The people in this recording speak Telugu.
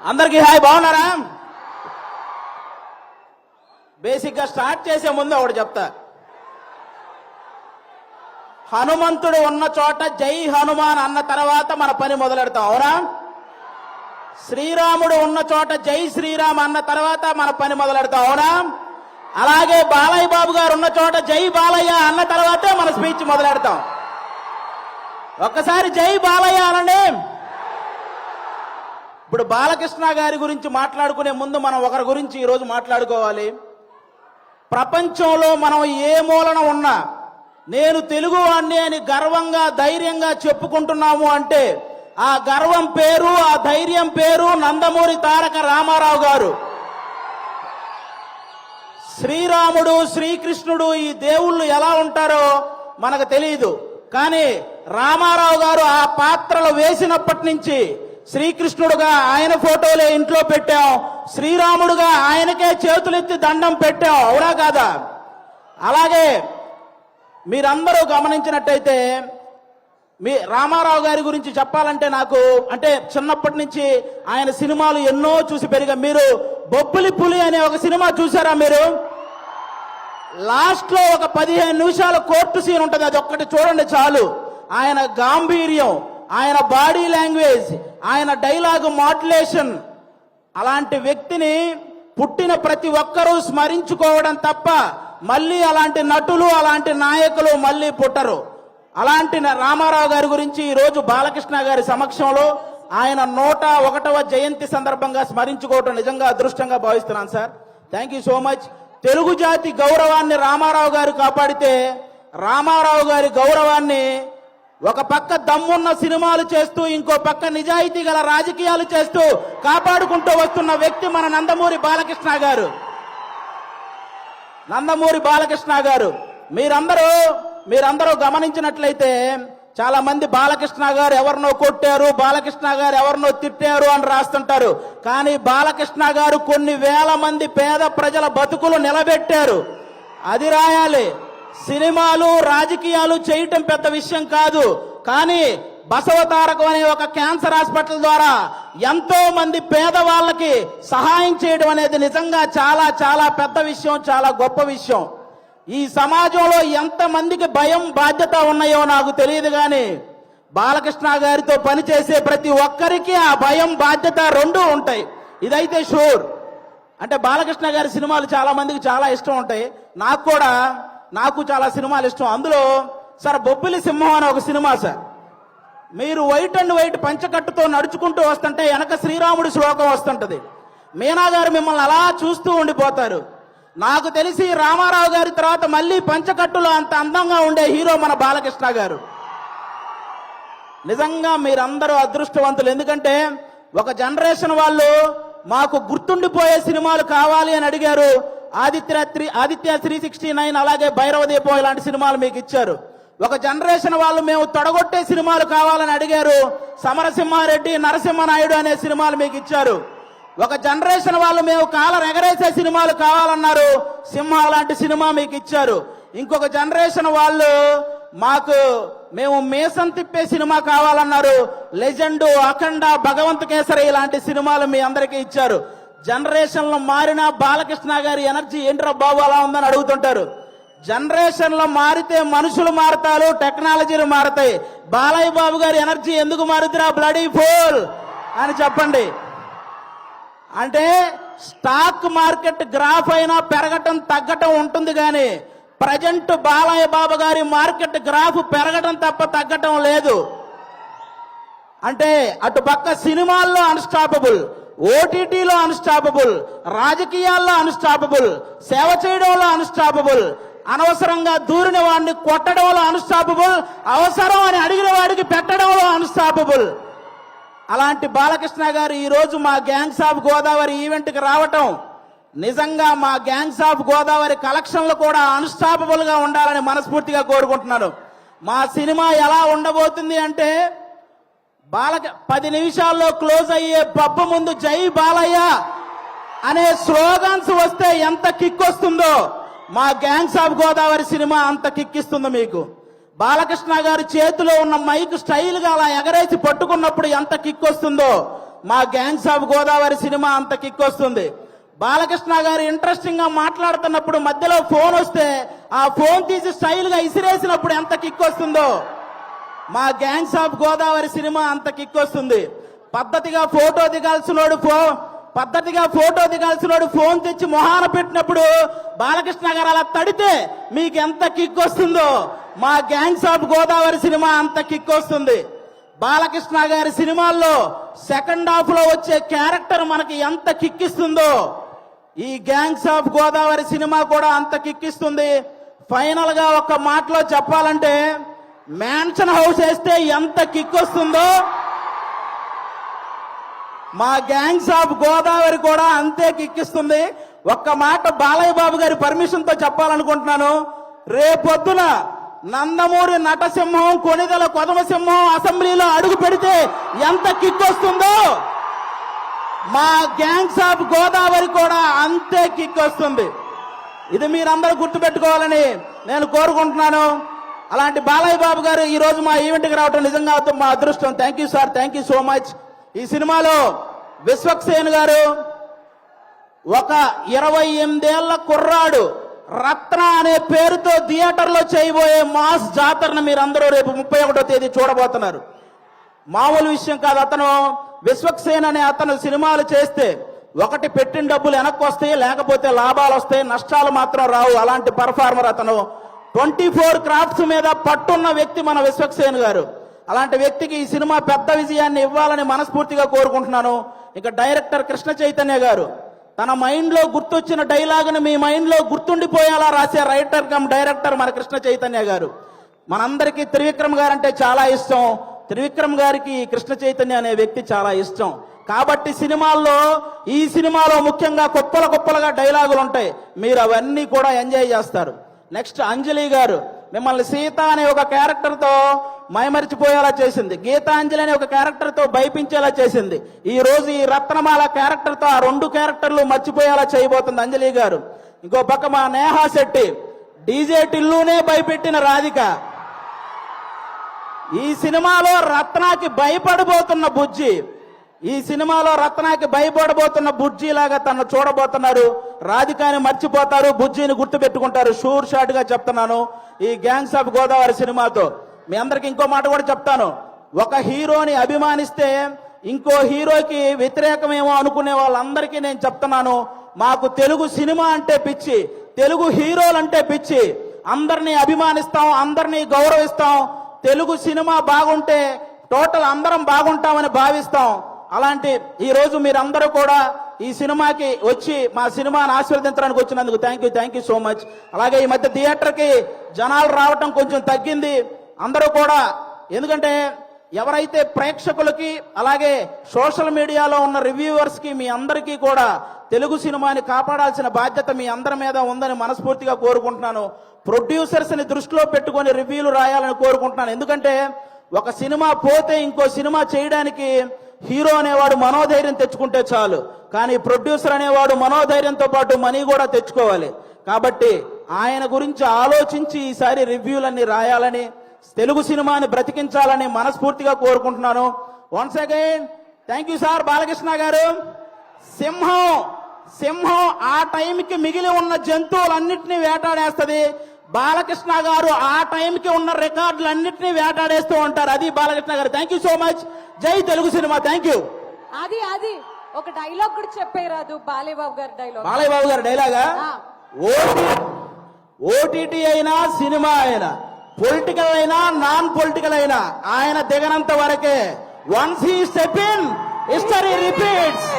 అందరికీ హాయ్, బాగున్నారా? బేసిక్గా స్టార్ట్ చేసే ముందు ఒకటి చెప్తా. హనుమంతుడు ఉన్న చోట జై హనుమాన్ అన్న తర్వాత మన పని మొదలెడతాం, అవునా? శ్రీరాముడు ఉన్న చోట జై శ్రీరామ్ అన్న తర్వాత మన పని మొదలెడతాం, అవునా? అలాగే బాలయ్య బాబు గారు ఉన్న చోట జై బాలయ్య అన్న తర్వాతే మన స్పీచ్ మొదలెడతాం. ఒక్కసారి జై బాలయ్య అనండి. ఇప్పుడు బాలకృష్ణ గారి గురించి మాట్లాడుకునే ముందు మనం ఒకరి గురించి ఈరోజు మాట్లాడుకోవాలి. ప్రపంచంలో మనం ఏ మూలన ఉన్నా నేను తెలుగువాణ్ణి అని గర్వంగా ధైర్యంగా చెప్పుకుంటున్నాము అంటే ఆ గర్వం పేరు, ఆ ధైర్యం పేరు నందమూరి తారక రామారావు గారు. శ్రీరాముడు, శ్రీకృష్ణుడు ఈ దేవుళ్ళు ఎలా ఉంటారో మనకు తెలియదు, కానీ రామారావు గారు ఆ పాత్రలు వేసినప్పటి నుంచి శ్రీకృష్ణుడుగా ఆయన ఫోటోలే ఇంట్లో పెట్టాం, శ్రీరాముడుగా ఆయనకే చేతులెత్తి దండం పెట్టాం, అవునా కాదా? అలాగే మీరందరూ గమనించినట్టయితే మీ రామారావు గారి గురించి చెప్పాలంటే నాకు చిన్నప్పటి నుంచి ఆయన సినిమాలు ఎన్నో చూసి పెరిగా. మీరు బొబ్బిలి పులి అనే ఒక సినిమా చూసారా? మీరు లాస్ట్ లో ఒక 15 నిమిషాల కోర్టు సీన్ ఉంటుంది, అది ఒక్కటి చూడండి చాలు. ఆయన గాంభీర్యం, ఆయన బాడీ లాంగ్వేజ్, ఆయన డైలాగ్ మాడ్యులేషన్, అలాంటి వ్యక్తిని పుట్టిన ప్రతి ఒక్కరూ స్మరించుకోవడం తప్ప మళ్ళీ అలాంటి నటులు, అలాంటి నాయకులు మళ్ళీ పుట్టరు. అలాంటి రామారావు గారి గురించి ఈరోజు బాలకృష్ణ గారి సమక్షంలో ఆయన 101వ జయంతి సందర్భంగా స్మరించుకోవటం నిజంగా అదృష్టంగా భావిస్తున్నాను sir. Thank you so much. Telugu జాతి గౌరవాన్ని రామారావు గారు కాపాడితే, రామారావు గారి గౌరవాన్ని ఒక పక్క దమ్మున్న సినిమాలు చేస్తూ ఇంకో పక్క నిజాయితీ గల రాజకీయాలు చేస్తూ కాపాడుకుంటూ వస్తున్న వ్యక్తి మన నందమూరి బాలకృష్ణ గారు. నందమూరి బాలకృష్ణ గారు మీరందరూ గమనించినట్లయితే చాలా మంది బాలకృష్ణ గారు ఎవరినో కొట్టారు, బాలకృష్ణ గారు ఎవరినో తిట్టారు అని రాస్తుంటారు. కానీ బాలకృష్ణ గారు కొన్ని వేల మంది పేద ప్రజల బతుకులు నిలబెట్టారు, అది రాయాలి. సినిమాలు, రాజకీయాలు చేయటం పెద్ద విషయం కాదు, కానీ బసవతారకం అనే ఒక క్యాన్సర్ హాస్పిటల్ ద్వారా ఎంతో మంది పేదవాళ్ళకి సహాయం చేయడం అనేది నిజంగా చాలా చాలా పెద్ద విషయం, చాలా గొప్ప విషయం. ఈ సమాజంలో ఎంతమందికి భయం, బాధ్యత ఉన్నాయో నాకు తెలియదు, కానీ బాలకృష్ణ గారితో పనిచేసే ప్రతి ఒక్కరికి ఆ భయం, బాధ్యత రెండూ ఉంటాయి, ఇదైతే షూర్. బాలకృష్ణ గారి సినిమాలు చాలా మందికి చాలా ఇష్టం ఉంటాయి, నాకు చాలా సినిమాలు ఇష్టం. అందులో సార్ బొబ్బిలి సింహం అని ఒక సినిమా సార్. మీరు వైట్ అండ్ వైట్ పంచకట్టుతో నడుచుకుంటూ వస్తుంటే వెనక శ్రీరాముడి శ్లోకం వస్తుంటది. మీనా గారు మిమ్మల్ని అలా చూస్తూ ఉండిపోతారు. నాకు తెలిసి రామారావు గారి తర్వాత మళ్ళీ పంచకట్టులో అంత అందంగా ఉండే హీరో మన బాలకృష్ణ గారు. నిజంగా మీరందరూ అదృష్టవంతులు, ఎందుకంటే ఒక జనరేషన్ వాళ్ళు మాకు గుర్తుండిపోయే సినిమాలు కావాలి అని అడిగారు. ఆదిత్య 369, అలాగే భైరవ దీపం ఇలాంటి సినిమాలు మీకు ఇచ్చారు. ఒక జనరేషన్ వాళ్ళు మేము తొడగొట్టే సినిమాలు కావాలని అడిగారు. సమరసింహారెడ్డి, నరసింహనాయుడు అనే సినిమాలు మీకు ఇచ్చారు. ఒక జనరేషన్ వాళ్ళు మేము కాలర్ ఎగరేసే సినిమాలు కావాలన్నారు, సింహ లాంటి సినిమా మీకు ఇచ్చారు. ఇంకొక జనరేషన్ వాళ్ళు మేము మేసం తిప్పే సినిమా కావాలన్నారు, లెజెండ్, అఖండ, భగవంత్ కేసరి ఇలాంటి సినిమాలు మీ అందరికీ ఇచ్చారు. జనరేషన్లో మారిన బాలకృష్ణ గారి ఎనర్జీ ఏంట్రా బాబు అలా ఉందని అడుగుతుంటారు. జనరేషన్లో మారితే మనుషులు మారతారు, టెక్నాలజీలు మారతాయి. బాలయ్య బాబు గారి ఎనర్జీ ఎందుకు మారుతురా బ్లడీ ఫూల్ అని చెప్పండి. స్టాక్ మార్కెట్ గ్రాఫ్ అయినా పెరగటం తగ్గటం ఉంటుంది, కానీ ప్రజెంట్ బాలయ్య బాబు గారి మార్కెట్ గ్రాఫ్ పెరగటం తప్ప తగ్గటం లేదు. అటు పక్క సినిమాల్లో అన్స్టాపబుల్, ఓటీటీలో అన్స్టాపబుల్, రాజకీయాల్లో అన్స్టాపబుల్, సేవ చేయడంలో అన్స్టాపబుల్, అనవసరంగా దూరిన వాడిని కొట్టడంలో అన్స్టాపబుల్, అవసరం అని అడిగిన వాడికి పెట్టడంలో అన్స్టాపబుల్. అలాంటి బాలకృష్ణ గారు ఈరోజు మా గ్యాంగ్స్ ఆఫ్ గోదావరి ఈవెంట్కి రావటం నిజంగా మా గ్యాంగ్స్ ఆఫ్ గోదావరి కలెక్షన్లు కూడా అన్స్టాపబుల్ గా ఉండాలని మనస్ఫూర్తిగా కోరుకుంటున్నాను. మా సినిమా ఎలా ఉండబోతుంది 10 నిమిషాల్లో క్లోజ్ అయ్యే పబ్బు ముందు జై బాలయ్య అనే స్లోగన్స్ వస్తే ఎంత కిక్ వస్తుందో మా గ్యాంగ్స్ ఆఫ్ గోదావరి సినిమా అంత కిక్కిస్తుంది మీకు. బాలకృష్ణ గారి చేతిలో ఉన్న మైక్ స్టైల్ గా అలా ఎగరేసి పట్టుకున్నప్పుడు ఎంత కిక్ వస్తుందో మా గ్యాంగ్స్ ఆఫ్ గోదావరి సినిమా అంత కిక్ వస్తుంది. బాలకృష్ణ గారు ఇంట్రెస్టింగ్ గా మాట్లాడుతున్నప్పుడు మధ్యలో ఫోన్ వస్తే ఆ ఫోన్ తీసి స్టైల్ గా ఇసిరేసినప్పుడు ఎంత కిక్ వస్తుందో మా గ్యాంగ్స్ ఆఫ్ గోదావరి సినిమా అంత కిక్ వస్తుంది. పద్ధతిగా ఫోటో దిగాల్సినోడు ఫోన్ తెచ్చి మొహాన పెట్టినప్పుడు బాలకృష్ణ గారు అలా తడితే మీకు ఎంత కిక్ వస్తుందో మా గ్యాంగ్స్ ఆఫ్ గోదావరి సినిమా అంత కిక్ వస్తుంది. బాలకృష్ణ గారి సినిమాల్లో సెకండ్ హాఫ్ లో వచ్చే క్యారెక్టర్ మనకి ఎంత కిక్కిస్తుందో ఈ గ్యాంగ్స్ ఆఫ్ గోదావరి సినిమా కూడా అంత కిక్కిస్తుంది. ఫైనల్ గా ఒక మాటలో చెప్పాలంటే మ్యాన్షన్ హౌస్ వేస్తే ఎంత కిక్ వస్తుందో మా గ్యాంగ్స్ ఆఫ్ గోదావరి కూడా అంతే కిక్కిస్తుంది. ఒక్క మాట బాలయ్య బాబు గారి పర్మిషన్ తో చెప్పాలనుకుంటున్నాను. రేపొద్దున నందమూరి నటసింహం, కొణిదెల కొదమసింహం అసెంబ్లీలో అడుగు పెడితే ఎంత కిక్ వస్తుందో మా గ్యాంగ్స్ ఆఫ్ గోదావరి కూడా అంతే కిక్ వస్తుంది. ఇది మీరందరూ గుర్తుపెట్టుకోవాలని నేను కోరుకుంటున్నాను. అలాంటి బాలయ్య బాబు గారు ఈ రోజు మా ఈవెంట్కి రావడం నిజంగా మా అదృష్టం. Thank you sir, thank you so much. ఈ సినిమాలో విశ్వక్సేన్ గారు ఒక 28 ఏళ్ల కుర్రాడు రత్న అనే పేరుతో థియేటర్లో చేయబోయే మాస్ జాతరను మీరందరూ రేపు 31వ తేదీ చూడబోతున్నారు. మామూలు విషయం కాదు. అతను విశ్వక్సేన్ అనే అతను సినిమాలు చేస్తే ఒకటి పెట్టిన డబ్బులు వెనక్కి వస్తాయి, లేకపోతే లాభాలు వస్తాయి, నష్టాలు మాత్రం రావు. అలాంటి పర్ఫార్మర్ అతను. 24 క్రాఫ్ట్స్ మీద పట్టున్న వ్యక్తి మన విశ్వక్సేన్ గారు. అలాంటి వ్యక్తికి ఈ సినిమా పెద్ద విజయాన్ని ఇవ్వాలని మనస్ఫూర్తిగా కోరుకుంటున్నాను. ఇక డైరెక్టర్ కృష్ణ చైతన్య గారు తన మైండ్ లో గుర్తొచ్చిన డైలాగును మీ మైండ్ లో గుర్తుండిపోయేలా రాసే రైటర్ కమ్ డైరెక్టర్ మన కృష్ణ చైతన్య గారు. మనందరికీ త్రివిక్రమ్ గారు అంటే చాలా ఇష్టం. త్రివిక్రమ్ గారికి కృష్ణ చైతన్య అనే వ్యక్తి చాలా ఇష్టం. కాబట్టి ఈ సినిమాలో ముఖ్యంగా కుప్పలుగా డైలాగులు ఉంటాయి. మీరు అవన్నీ కూడా ఎంజాయ్ చేస్తారు. నెక్స్ట్ అంజలి గారు మిమ్మల్ని సీత అనే ఒక క్యారెక్టర్ తో మైమరిచిపోయేలా చేసింది. గీతాంజలి అనే ఒక క్యారెక్టర్ తో భయపించేలా చేసింది. ఈ రోజు ఈ రత్నమాల క్యారెక్టర్ తో ఆ 2 క్యారెక్టర్లు మర్చిపోయేలా చేయబోతుంది అంజలి గారు. ఇంకో పక్క మా నేహా శెట్టి డీజే టిల్లునే భయపెట్టిన రాధిక. ఈ సినిమాలో రత్నాకి భయపడబోతున్న బుజ్జి లాగా తను చూడబోతున్నారు. రాధికాని మర్చిపోతారు, బుజ్జిని గుర్తు పెట్టుకుంటారు. షూర్ షాట్ గా చెప్తున్నాను. ఈ గ్యాంగ్స్ ఆఫ్ గోదావరి సినిమాతో మీ అందరికి ఇంకో మాట కూడా చెప్తాను. ఒక హీరోని అభిమానిస్తే ఇంకో హీరోకి వ్యతిరేకమేమో అనుకునే వాళ్ళందరికీ నేను చెప్తున్నాను, మాకు తెలుగు సినిమా అంటే పిచ్చి, తెలుగు హీరోలంటే పిచ్చి. అందరినీ అభిమానిస్తాం, అందరినీ గౌరవిస్తాం. తెలుగు సినిమా బాగుంటే టోటల్ అందరం బాగుంటామని భావిస్తాం. అలాంటి ఈ రోజు మీరందరూ కూడా ఈ సినిమాకి వచ్చి మా సినిమాను ఆశీర్వదించడానికి వచ్చినందుకు థ్యాంక్ యూ సో మచ్. అలాగే ఈ మధ్య థియేటర్కి జనాలు రావటం కొంచెం తగ్గింది. అందరూ కూడా ఎందుకంటే ఎవరైతే ప్రేక్షకులకి అలాగే సోషల్ మీడియాలో ఉన్న రివ్యూవర్స్ కి మీ అందరికీ కూడా తెలుగు సినిమాని కాపాడాల్సిన బాధ్యత మీ అందరి మీద ఉందని మనస్ఫూర్తిగా కోరుకుంటున్నాను. ప్రొడ్యూసర్స్ ని దృష్టిలో పెట్టుకొని రివ్యూలు రాయాలని కోరుకుంటున్నాను. ఎందుకంటే ఒక సినిమా పోతే ఇంకో సినిమా చేయడానికి హీరో అనేవాడు మనోధైర్యం తెచ్చుకుంటే చాలు, కానీ ప్రొడ్యూసర్ అనేవాడు మనోధైర్యంతో పాటు మనీ కూడా తెచ్చుకోవాలి. కాబట్టి ఆయన గురించి ఆలోచించి ఈసారి రివ్యూలన్నీ రాయాలని, తెలుగు సినిమాని బ్రతికించాలని మనస్ఫూర్తిగా కోరుకుంటున్నాను. Once again thank you sir. Balakrishna గారు, సింహం ఆ టైంకి మిగిలి ఉన్న జంతువులన్నింటినీ వేటాడేస్తుంది. బాలకృష్ణ గారు ఆ టైంకి ఉన్న రికార్డులన్నింటినీ వేటాడేస్తూ ఉంటారు. అది బాలకృష్ణ గారు. Thank you so much. జై తెలుగు సినిమా. Thank you. అది ఒక డైలాగ్ కూడా చెప్పేరాదు. బాలయ్య బాబు గారి డైలాగా ఓటీటీ అయినా సినిమా అయినా పొలిటికల్ అయినా నాన్ పొలిటికల్ అయినా ఆయన దిగనంత వరకే. Once he step in history repeats.